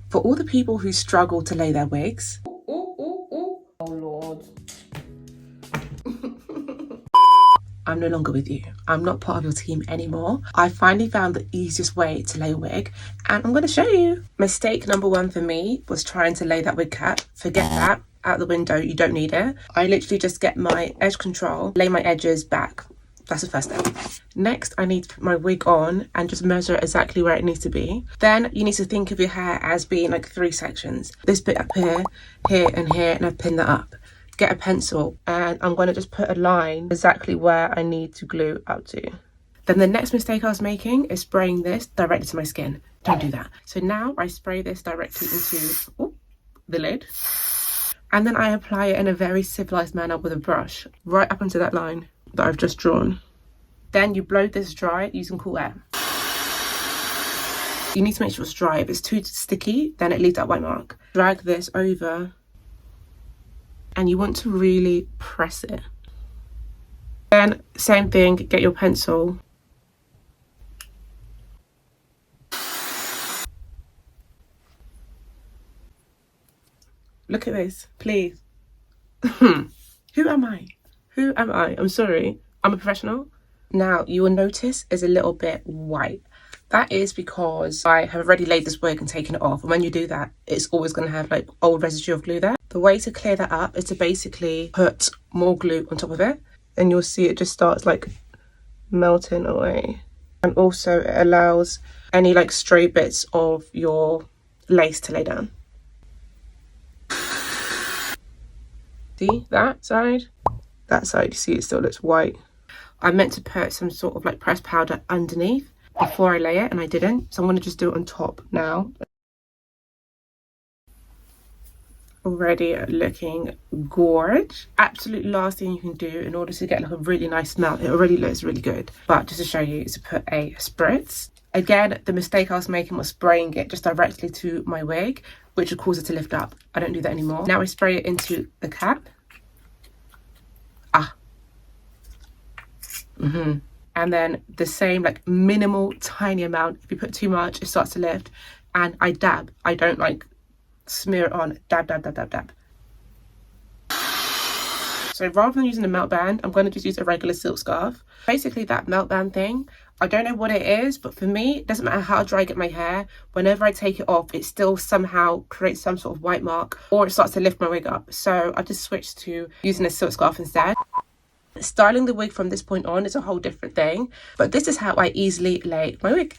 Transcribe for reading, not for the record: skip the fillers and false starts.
For all the people who struggle to lay their wigs, Oh Lord. I'm no longer with you. I'm not part of your team anymore. I finally found the easiest way to lay a wig and I'm going to show you. Mistake number one for me was trying to lay that wig cap. Forget that. Out the window, you don't need it. I literally just get my edge control, lay my edges back. That's the first step. Next, I need to put my wig on and just measure it exactly where it needs to be. Then you need to think of your hair as being like 3 sections. This bit up here, here and here, and I've pinned that up. Get a pencil and I'm going to just put a line exactly where I need to glue up to. Then the next mistake I was making is spraying this directly to my skin. Don't do that. So now I spray this directly into the lid. And then I apply it in a very civilized manner with a brush, right up into that line that I've just drawn. Then you blow this dry using cool air. You need to make sure it's dry. If it's too sticky, then it leaves that white mark. Drag this over and you want to really press it. Then same thing, get your pencil. Look at this, please. Who am I? Who am I? I'm sorry, I'm a professional. Now you will notice it's a little bit white. That is because I have already laid this wig and taken it off. And when you do that, it's always going to have like old residue of glue there. The way to clear that up is to basically put more glue on top of it. And you'll see it just starts like melting away. And also it allows any like stray bits of your lace to lay down. See that side? That side, you see it still looks white. I meant to put some sort of like pressed powder underneath before I lay it and I didn't. So I'm going to just do it on top now. Already looking gorgeous. Absolute last thing you can do in order to get like a really nice smell. It already looks really good. But just to show you is to put a spritz. Again, the mistake I was making was spraying it just directly to my wig, which would cause it to lift up. I don't do that anymore. Now I spray it into the cap. And then the same like minimal tiny amount. If you put too much, it starts to lift. And I dab. I don't like smear it on. Dab, dab, dab, dab, dab. So rather than using a melt band, I'm going to just use a regular silk scarf. Basically that melt band thing, I don't know what it is, but for me, it doesn't matter how dry I get my hair. Whenever I take it off, it still somehow creates some sort of white mark or it starts to lift my wig up. So I just switched to using a silk scarf instead. Styling the wig from this point on is a whole different thing, but this is how I easily lay my wig.